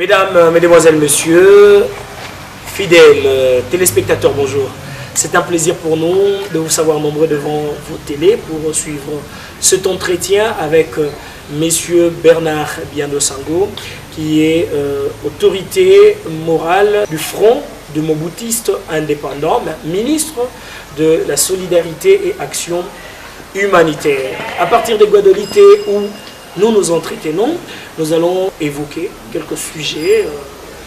Mesdames, Mesdemoiselles, Messieurs, fidèles téléspectateurs, bonjour. C'est un plaisir pour nous de vous savoir nombreux devant vos télés pour suivre cet entretien avec Monsieur Bernard Biando Sango, qui est autorité morale du Front de Mobutistes indépendants, ministre de la Solidarité et Action humanitaire. À partir de Guadeloupe où nous nous entretenons, nous allons évoquer quelques sujets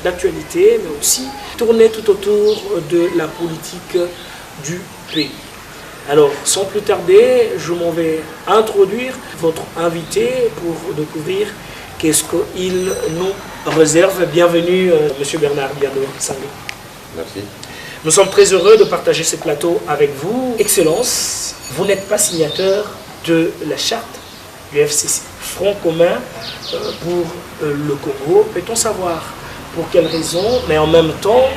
d'actualité, mais aussi tourner tout autour de la politique du pays. Alors, sans plus tarder, je m'en vais introduire votre invité pour découvrir qu'est-ce qu'il nous réserve. Bienvenue, Monsieur Bernard Biando Sango. Merci. Nous sommes très heureux de partager ce plateau avec vous. Excellence, vous n'êtes pas signateur de la charte du FCC, Front commun pour le Congo. Peut-on savoir pour quelles raisons, mais en même temps,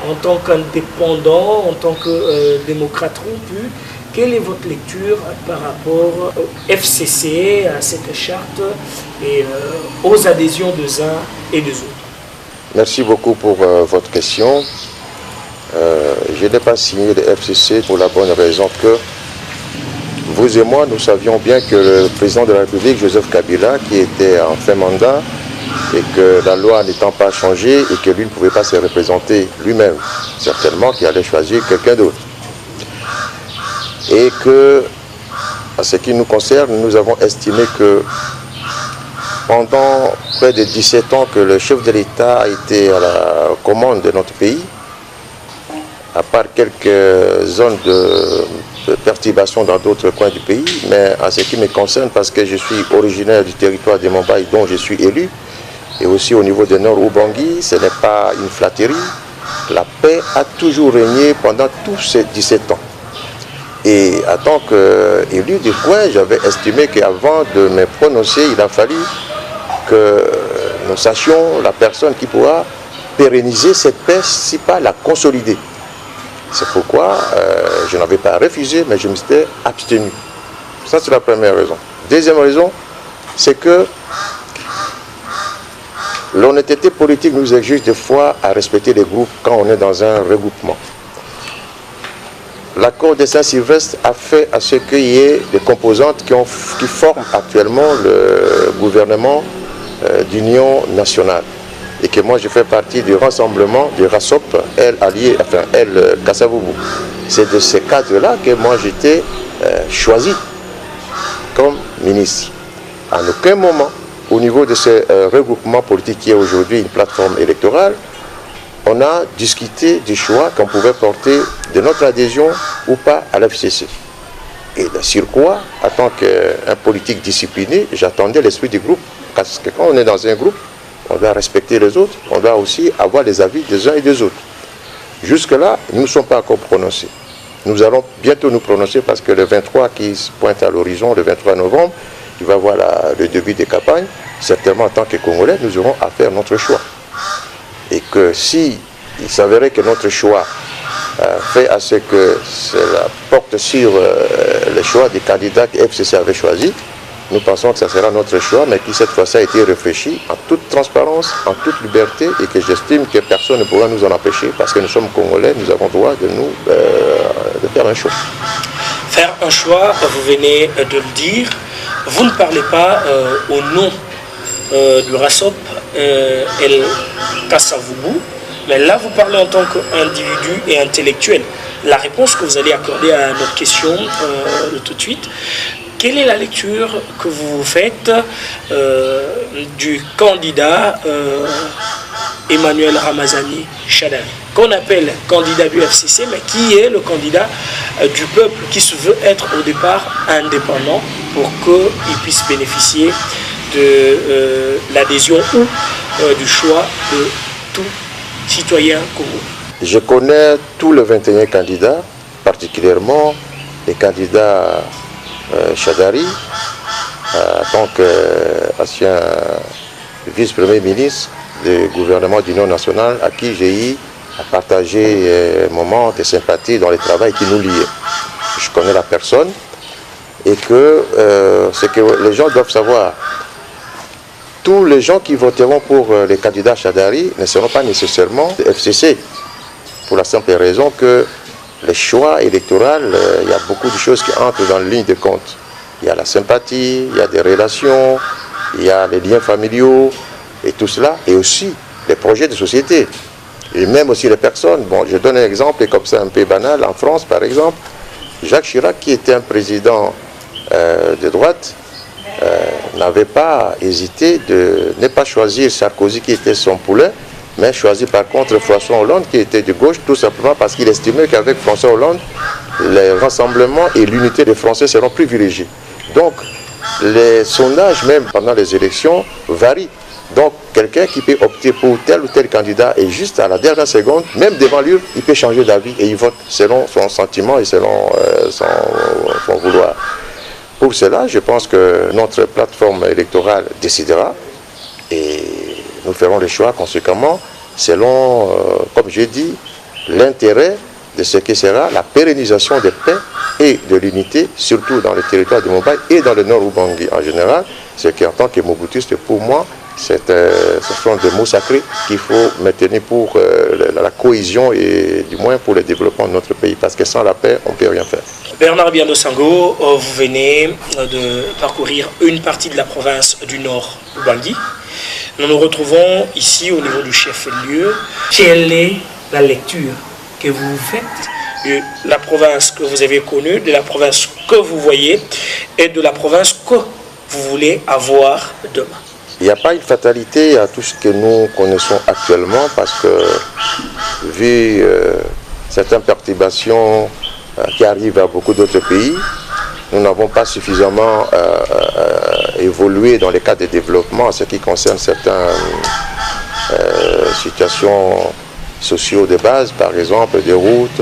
en tant qu'indépendant, en tant que démocrate rompu, quelle est votre lecture par rapport au FCC, à cette charte et aux adhésions des uns et des autres? Merci beaucoup pour votre question. Je n'ai pas signé le FCC pour la bonne raison que vous et moi, nous savions bien que le président de la République, Joseph Kabila, qui était en fin mandat, et que la loi n'étant pas changée, et que lui ne pouvait pas se représenter lui-même, certainement qu'il allait choisir quelqu'un d'autre. Et que, en ce qui nous concerne, nous avons estimé que pendant près de 17 ans que le chef de l'État a été à la commande de notre pays, à part quelques zones de perturbation dans d'autres coins du pays, mais en ce qui me concerne, parce que je suis originaire du territoire de Mombaï dont je suis élu, et aussi au niveau de Nord-Ubangui, ce n'est pas une flatterie. La paix a toujours régné pendant tous ces 17 ans. Et en tant qu'élu du coin, j'avais estimé qu'avant de me prononcer, il a fallu que nous sachions la personne qui pourra pérenniser cette paix, si pas la consolider. C'est pourquoi je n'avais pas refusé, mais je me suis abstenu. Ça, c'est la première raison. Deuxième raison, c'est que l'honnêteté politique nous exige des fois à respecter les groupes quand on est dans un regroupement. L'accord de Saint-Sylvestre a fait à ce qu'il y ait des composantes qui forment actuellement le gouvernement d'union nationale. Et que moi je fais partie du rassemblement du RASOP, El Kassavoubou. C'est de ce cadre-là que moi j'étais choisi comme ministre. À aucun moment, au niveau de ce regroupement politique qui est aujourd'hui une plateforme électorale, on a discuté du choix qu'on pouvait porter de notre adhésion ou pas à l'FCC. Et sur quoi, en tant qu'un politique discipliné, j'attendais l'esprit du groupe. Parce que quand on est dans un groupe, on doit respecter les autres, on doit aussi avoir les avis des uns et des autres. Jusque-là, nous ne sommes pas encore prononcés. Nous allons bientôt nous prononcer parce que le 23 qui se pointe à l'horizon, le 23 novembre, il va voir le début des campagnes. Certainement, en tant que Congolais, nous aurons à faire notre choix. Et que si il s'avérait que notre choix fait à ce que cela porte sur le choix des candidats que FCC avait choisi, nous pensons que ça sera notre choix, mais qui cette fois-ci a été réfléchi en toute transparence, en toute liberté, et que j'estime que personne ne pourra nous en empêcher, parce que nous sommes Congolais, nous avons le droit de faire un choix. Faire un choix, vous venez de le dire, vous ne parlez pas au nom du RASOP El Kassavoubou, mais là vous parlez en tant qu'individu et intellectuel. La réponse que vous allez accorder à notre question tout de suite, quelle est la lecture que vous faites du candidat Emmanuel Ramazani Shadari, qu'on appelle candidat du FCC, mais qui est le candidat du peuple, qui se veut être au départ indépendant pour qu'il puisse bénéficier de l'adhésion ou du choix de tout citoyen congolais? Je connais tous les 21 candidats, particulièrement les candidats Shadari, en tant qu'ancien vice-premier ministre du gouvernement d'Union nationale, à qui j'ai eu à partager un moment de sympathie dans le travail qui nous liait. Je connais la personne et que ce que les gens doivent savoir, tous les gens qui voteront pour les candidats Chadari ne seront pas nécessairement FCC. Pour la simple raison que les choix électoraux, il y a beaucoup de choses qui entrent dans la ligne de compte. Il y a la sympathie, il y a des relations, il y a les liens familiaux et tout cela, et aussi les projets de société. Et même aussi les personnes. Bon, je donne un exemple, et comme ça un peu banal, en France par exemple, Jacques Chirac, qui était un président de droite, n'avait pas hésité de ne pas choisir Sarkozy qui était son poulain, mais choisi par contre François Hollande qui était de gauche, tout simplement parce qu'il estimait qu'avec François Hollande, les rassemblements et l'unité des Français seront privilégiés. Donc, les sondages, même pendant les élections, varient. Donc, quelqu'un qui peut opter pour tel ou tel candidat et juste à la dernière seconde, même devant lui, il peut changer d'avis et il vote selon son sentiment et selon son vouloir. Pour cela, je pense que notre plateforme électorale décidera et nous ferons les choix conséquemment selon, comme j'ai dit, l'intérêt de ce qui sera la pérennisation des paix et de l'unité, surtout dans le territoire de Mumbai et dans le nord Ubangi en général, ce qui en tant que Mobutiste, pour moi, ce sont des mots sacrés qu'il faut maintenir pour la cohésion et du moins pour le développement de notre pays, parce que sans la paix, on ne peut rien faire. Bernard Biando Sango, vous venez de parcourir une partie de la province du nord Ubangi. Nous nous retrouvons ici au niveau du chef-lieu. Quelle est la lecture que vous faites de la province que vous avez connue, de la province que vous voyez et de la province que vous voulez avoir demain? Il n'y a pas une fatalité à tout ce que nous connaissons actuellement parce que vu certaines perturbations qui arrivent à beaucoup d'autres pays, nous n'avons pas suffisamment évolué dans les cas de développement en ce qui concerne certaines situations sociaux de base, par exemple des routes,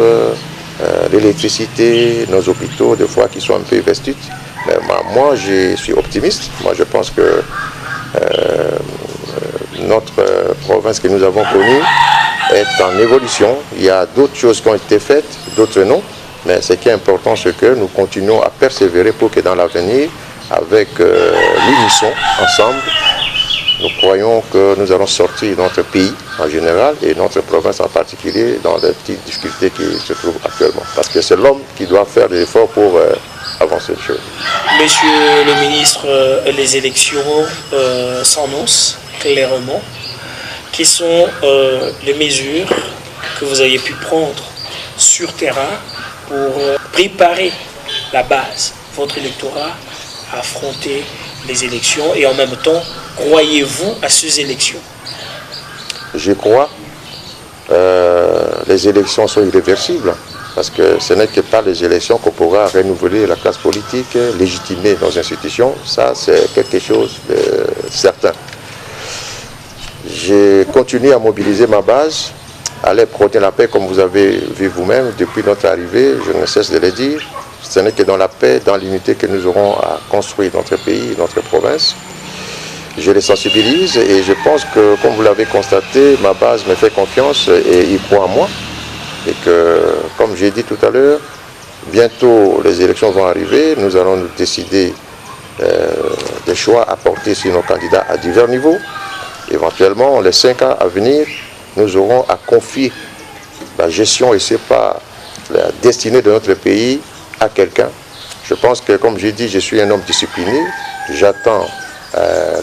l'électricité, nos hôpitaux, des fois qui sont un peu vestus. Mais moi, je suis optimiste. Moi, je pense que notre province que nous avons connue est en évolution. Il y a d'autres choses qui ont été faites, d'autres non. Mais ce qui est important, c'est que nous continuons à persévérer pour que dans l'avenir, avec l'unisson, ensemble, nous croyons que nous allons sortir de notre pays en général et notre province en particulier dans les petites difficultés qui se trouvent actuellement. Parce que c'est l'homme qui doit faire des efforts pour avancer les choses. Monsieur le ministre, les élections s'annoncent clairement. Quelles sont les mesures que vous avez pu prendre sur terrain pour préparer la base, votre électorat, à affronter les élections et en même temps, croyez-vous à ces élections? Je crois les élections sont irréversibles parce que ce n'est que par les élections qu'on pourra renouveler la classe politique, légitimer nos institutions. Ça, c'est quelque chose de certain. J'ai continué à mobiliser ma base, à aller prôner la paix comme vous avez vu vous-même depuis notre arrivée, je ne cesse de le dire. Ce n'est que dans la paix, dans l'unité que nous aurons à construire notre pays, notre province. Je les sensibilise et je pense que, comme vous l'avez constaté, ma base me fait confiance et il croit en moi. Et que, comme j'ai dit tout à l'heure, bientôt les élections vont arriver, nous allons nous décider des choix à porter sur nos candidats à divers niveaux. Éventuellement, les 5 ans à venir, nous aurons à confier la gestion et c'est pas la destinée de notre pays à quelqu'un. Je pense que, comme j'ai dit, je suis un homme discipliné. J'attends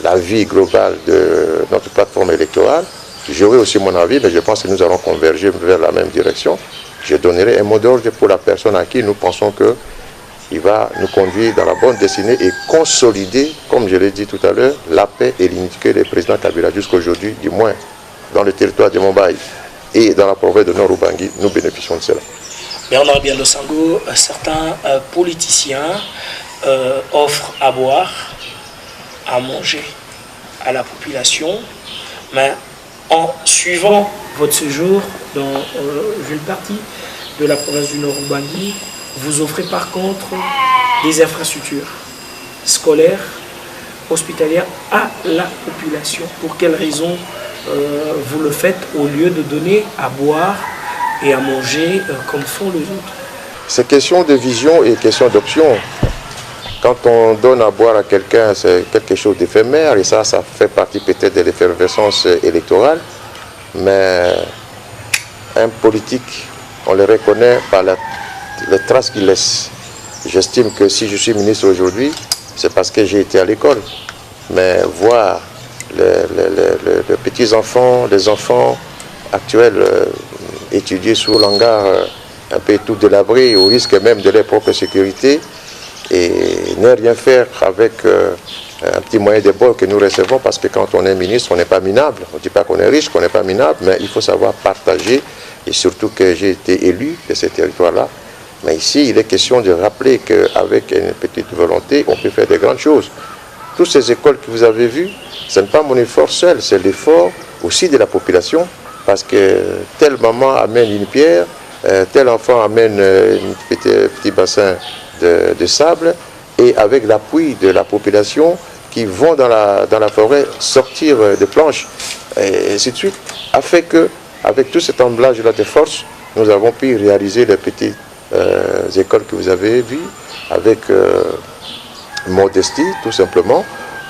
la vie globale de notre plateforme électorale. J'aurai aussi mon avis, mais je pense que nous allons converger vers la même direction. Je donnerai un mot d'ordre pour la personne à qui nous pensons qu'il va nous conduire dans la bonne destinée et consolider, comme je l'ai dit tout à l'heure, la paix et l'unité que le président Kabila jusqu'à aujourd'hui, du moins dans le territoire de Mumbai et dans la province de Nord Ubangi, nous bénéficions de cela. Bernard Biando Sango, certains politiciens offrent à boire, à manger à la population, mais en suivant votre séjour dans une partie de la province du Nord Ubangi, vous offrez par contre des infrastructures scolaires, hospitalières à la population. Pour quelles raisons vous le faites au lieu de donner à boire et à manger comme font les autres? C'est question de vision et question d'option. quand on donne à boire à quelqu'un, c'est quelque chose d'éphémère, et ça fait partie peut-être de l'effervescence électorale, mais un politique, on le reconnaît par les traces qu'il laisse. J'estime que si je suis ministre aujourd'hui, c'est parce que j'ai été à l'école. Mais voir les petits-enfants, les enfants actuels étudier sous l'hangar un peu tout délabré, au risque même de leur propre sécurité, et ne rien faire avec un petit moyen de bord que nous recevons, parce que quand on est ministre, on n'est pas minable. On ne dit pas qu'on est riche, qu'on n'est pas minable, mais il faut savoir partager, et surtout que j'ai été élu de ce territoire-là. Mais ici, il est question de rappeler qu'avec une petite volonté, on peut faire de grandes choses. Toutes ces écoles que vous avez vues, ce n'est pas mon effort seul, c'est l'effort aussi de la population, parce que telle maman amène une pierre, tel enfant amène un petit bassin de sable, et avec l'appui de la population qui vont dans la forêt sortir des planches, et ainsi de suite, a fait que, avec tout cet emblage-là de force, nous avons pu réaliser les petites écoles que vous avez vues, avec modestie, tout simplement,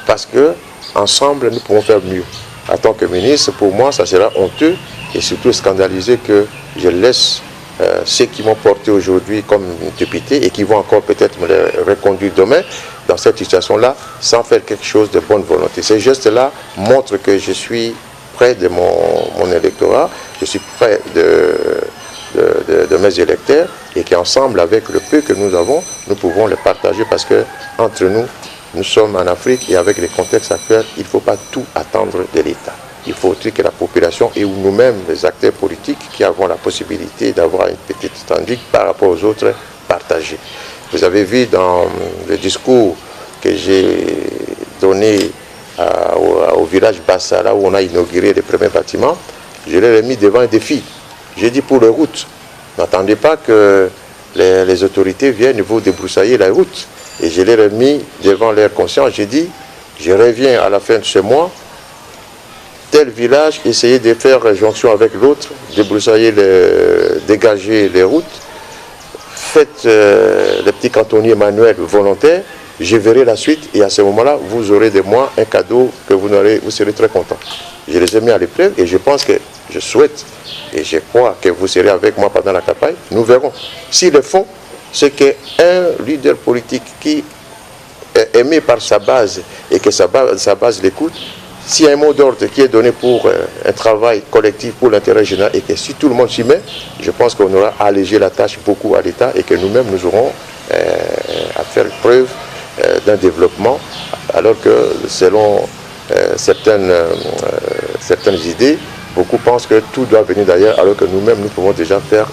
parce que ensemble nous pouvons faire mieux. En tant que ministre, pour moi, ça sera honteux et surtout scandalisé que je laisse ceux qui m'ont porté aujourd'hui comme député et qui vont encore peut-être me les reconduire demain dans cette situation-là, sans faire quelque chose de bonne volonté. Ces gestes-là montrent que je suis près de mon électorat, je suis près de mes électeurs, et qu'ensemble, avec le peu que nous avons, nous pouvons le partager, parce que entre nous, nous sommes en Afrique, et avec les contextes actuels, il ne faut pas tout attendre de l'État. Il faut aussi que la population et nous-mêmes, les acteurs politiques, qui avons la possibilité d'avoir une petite tendue par rapport aux autres, partager. Vous avez vu dans le discours que j'ai donné au village Bassara, où on a inauguré les premiers bâtiments, je l'ai remis devant un défi. J'ai dit pour les routes, n'attendez pas que les autorités viennent vous débroussailler la route. Et je l'ai remis devant leur conscience. J'ai dit, je reviens à la fin de ce mois, tel village, essayer de faire jonction avec l'autre, débroussailler, dégager les routes. Faites les petits cantonniers manuels volontaires, je verrai la suite, et à ce moment-là, vous aurez de moi un cadeau que vous serez très content. Je les ai mis à l'épreuve, et je pense que je souhaite, et je crois que vous serez avec moi pendant la campagne. Nous verrons. S'ils le font, c'est qu'un leader politique qui est aimé par sa base et que sa base l'écoute, s'il y a un mot d'ordre qui est donné pour un travail collectif pour l'intérêt général, et que si tout le monde s'y met, je pense qu'on aura allégé la tâche beaucoup à l'État, et que nous-mêmes nous aurons à faire preuve d'un développement, alors que selon certaines idées, beaucoup pensent que tout doit venir d'ailleurs, alors que nous-mêmes nous pouvons déjà faire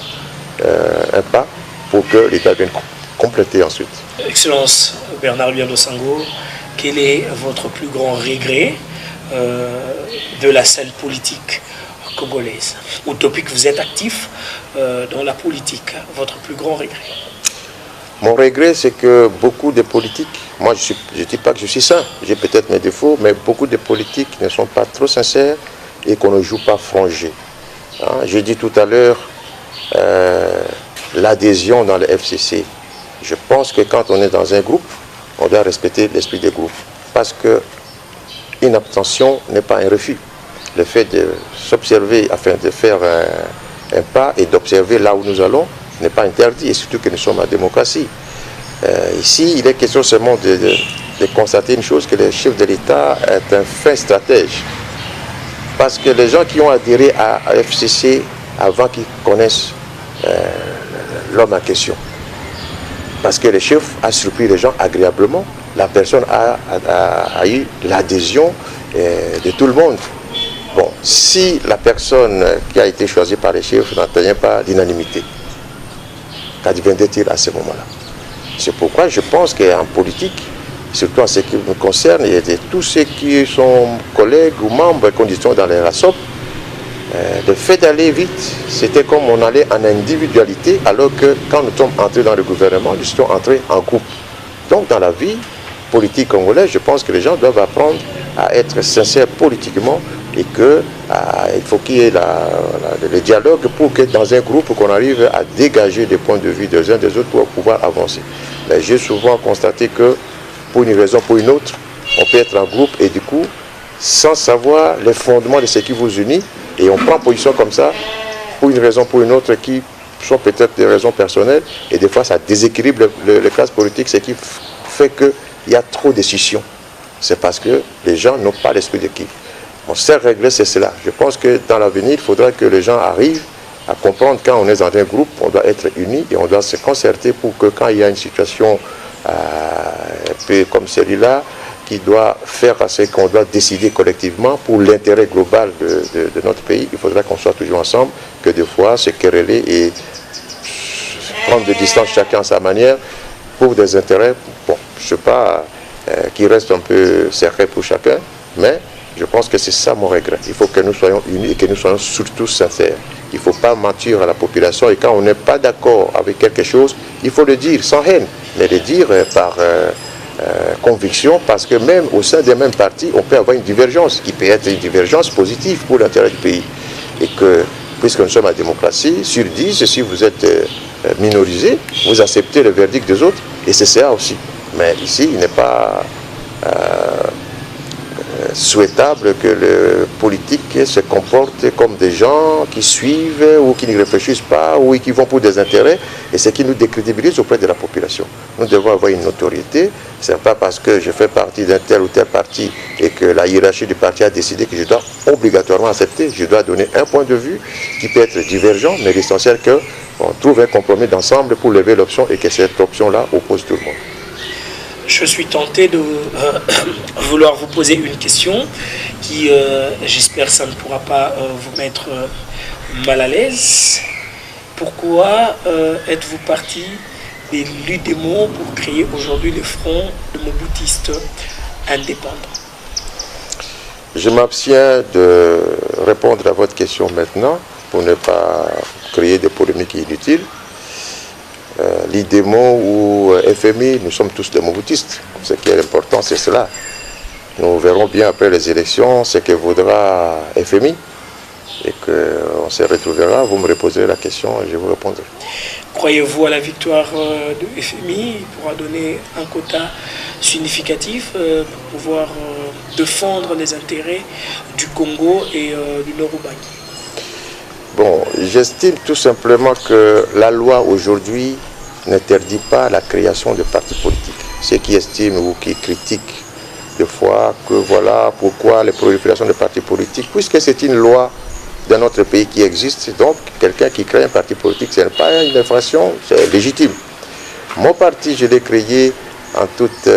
un pas pour que l'État vienne compléter ensuite. Excellence Bernard Luyando Sango, quel est votre plus grand regret de la scène politique congolaise? Ou depuis que vous êtes actif dans la politique, votre plus grand regret? Mon regret, c'est que beaucoup de politiques, moi je ne dis pas que je suis sain, j'ai peut-être mes défauts, mais beaucoup de politiques ne sont pas trop sincères et qu'on ne joue pas franc jeu. Hein, j'ai dit tout à l'heure l'adhésion dans le FCC. Je pense que quand on est dans un groupe, on doit respecter l'esprit du groupe. Parce qu'une abstention n'est pas un refus. Le fait de s'observer afin de faire un pas et d'observer là où nous allons n'est pas interdit, et surtout que nous sommes en démocratie. Ici, il est question seulement de constater une chose, que le chef de l'État est un fin stratège. Parce que les gens qui ont adhéré à FCC avant qu'ils connaissent l'homme en question, parce que le chef a surpris les gens agréablement, la personne a eu l'adhésion de tout le monde. Bon, si la personne qui a été choisie par les chefs n'atteint pas l'unanimité, qu'adviendrait-il à ce moment-là? C'est pourquoi je pense qu'en politique, surtout en ce qui me concerne, et de tous ceux qui sont collègues ou membres conditions dans les RASOP, le fait d'aller vite, c'était comme on allait en individualité, alors que quand nous sommes entrés dans le gouvernement, nous sommes entrés en groupe. Donc dans la vie politique congolaise, je pense que les gens doivent apprendre à être sincères politiquement, et qu'il faut qu'il y ait le dialogue pour que dans un groupe, qu'on arrive à dégager des points de vue des uns des autres pour pouvoir avancer. Mais j'ai souvent constaté que pour une raison ou pour une autre, on peut être en groupe et du coup, sans savoir les fondements de ce qui vous unit, et on prend position comme ça, pour une raison ou pour une autre, qui sont peut-être des raisons personnelles, et des fois ça déséquilibre le classe politique, ce qui fait qu'il y a trop de scissions. C'est parce que les gens n'ont pas l'esprit d'équipe. On sait régler, c'est cela. Je pense que dans l'avenir, il faudra que les gens arrivent à comprendre quand on est dans un groupe, on doit être unis et on doit se concerter pour que quand il y a une situation un peu comme celui-là, qui doit faire à ce qu'on doit décider collectivement pour l'intérêt global de notre pays, il faudra qu'on soit toujours ensemble, que des fois se quereller et prendre des distances chacun à sa manière pour des intérêts, bon, je ne sais pas, qui restent un peu serrés pour chacun, mais je pense que c'est ça mon regret. Il faut que nous soyons unis et que nous soyons surtout sincères. Il ne faut pas mentir à la population et quand on n'est pas d'accord avec quelque chose, il faut le dire sans haine, mais le dire par conviction, parce que même au sein des mêmes partis, on peut avoir une divergence qui peut être une divergence positive pour l'intérêt du pays. Et que, puisque nous sommes à la démocratie, sur 10, si vous êtes minorisé, vous acceptez le verdict des autres, et c'est ça aussi. Mais ici, il n'est pas souhaitable que les politiques se comportent comme des gens qui suivent ou qui ne réfléchissent pas ou qui vont pour des intérêts, et ce qui nous décrédibilise auprès de la population. Nous devons avoir une notoriété. Ce n'est pas parce que je fais partie d'un tel ou tel parti et que la hiérarchie du parti a décidé que je dois obligatoirement accepter. Je dois donner un point de vue qui peut être divergent, mais l'essentiel est qu'on trouve un compromis d'ensemble pour lever l'option et que cette option-là oppose tout le monde. Je suis tenté de vouloir vous poser une question qui, j'espère, ça ne pourra pas vous mettre mal à l'aise. Pourquoi êtes-vous parti de l'UDEMO pour créer aujourd'hui le Front de Mobutiste indépendant? Je m'abstiens de répondre à votre question maintenant pour ne pas créer des polémiques inutiles. L'IDEMO ou FMI, nous sommes tous des moboutistes. Ce qui est important, c'est cela. Nous verrons bien après les élections ce que voudra FMI et qu'on se retrouvera. Vous me reposerez la question et je vous répondrai. Croyez-vous à la victoire de FMI? Il pourra donner un quota significatif pour pouvoir défendre les intérêts du Congo et du Nord-Ubangi? Bon, j'estime tout simplement que la loi aujourd'hui n'interdit pas la création de partis politiques. Ceux qui estiment ou qui critiquent des fois que voilà pourquoi les proliférations de partis politiques, puisque c'est une loi dans notre pays qui existe, donc quelqu'un qui crée un parti politique, ce n'est pas une infraction, c'est légitime. Mon parti, je l'ai créé en toute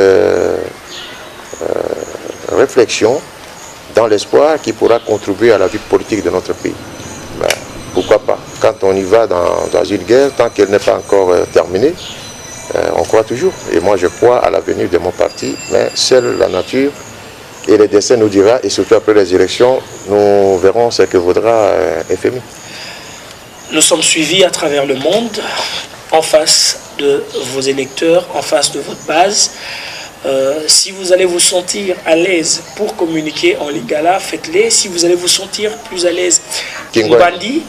réflexion, dans l'espoir qu'il pourra contribuer à la vie politique de notre pays. Ben, pourquoi pas? Quand on y va dans une guerre, tant qu'elle n'est pas encore terminée, on croit toujours. Et moi, je crois à l'avenir de mon parti, mais seule la nature et le destin nous dira, et surtout après les élections, nous verrons ce que vaudra FMI. Nous sommes suivis à travers le monde, en face de vos électeurs, en face de votre base. Si vous allez vous sentir à l'aise pour communiquer en lingala, faites-le. Si vous allez vous sentir plus à l'aise Bandi,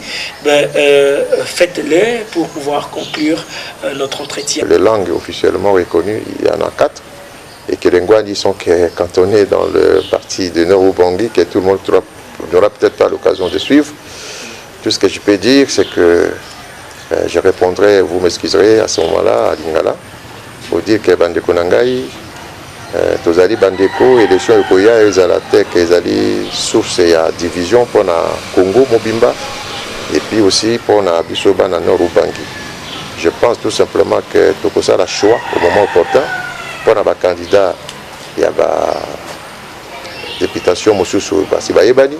faites-le pour pouvoir conclure notre entretien. Les langues officiellement reconnues, il y en a 4. Et que les Ngwandi sont cantonnés dans le parti de Nord-Ubangi, que tout le monde n'aura peut-être pas l'occasion de suivre. Tout ce que je peux dire, c'est que je répondrai, vous m'excuserez à ce moment-là, à lingala, pour dire que Bandeko Nangai, tozali bandeko élection ekoya ezalate que ezali source ya division pour na Congo mobimba et puis aussi pour na biso bana Nord-Ubangi. Je pense tout simplement que tokosa la choix au moment opportun pour na ba candidat ya ba députation mosusu basi bayebani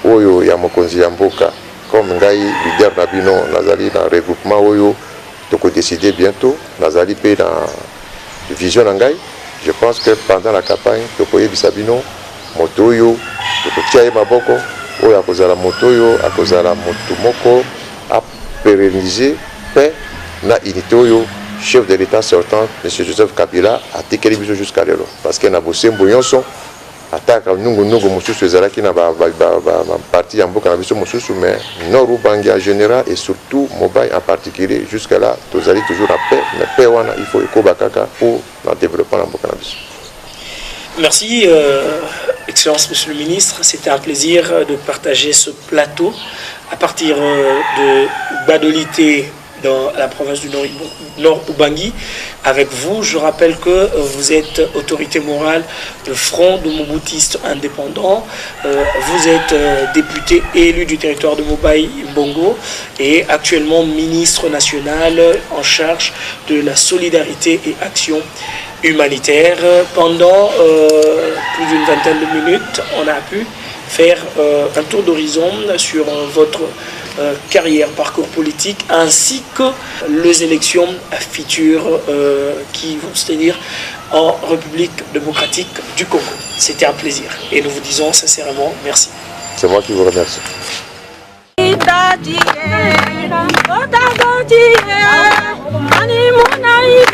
oyo ya mokonzi ya mboka comme ngai leader na bino nazali na regroupement oyo toko décider bientôt nazali pe na vision na ngai. Je pense que pendant la campagne, Tokoye Bisabino, Motoyo, Tokotiaye Maboko, Oya Kozala Motoyo, Akozala Motumoko, a pérennisé paix na Initoyo, chef de l'État sortant, M. Joseph Kabila, a tekeli biso jusqu'à l'élo. Parce que na bossé Mbouillonson, attaque Nungu Mosusu Ezalaki na parti en Boka na biso Mosusu, mais Nord-Ubangi en général et surtout Mobile en particulier, jusqu'à là, Tozali toujours la paix, mais paix wana, il faut Eko Bakaka pour le développement en Boka na biso. Merci, Excellence Monsieur le Ministre. C'était un plaisir de partager ce plateau à partir de Badolité dans la province du Nord Ubangi. Avec vous, je rappelle que vous êtes autorité morale de Front de Mobutistes indépendants. Vous êtes député élu du territoire de Mobaye Mbongo et actuellement ministre national en charge de la solidarité et action humanitaire. Pendant plus d'une vingtaine de minutes, on a pu faire un tour d'horizon sur votre carrière, parcours politique, ainsi que les élections futures qui vont se tenir en République démocratique du Congo. C'était un plaisir et nous vous disons sincèrement merci. C'est moi qui vous remercie. Ani munai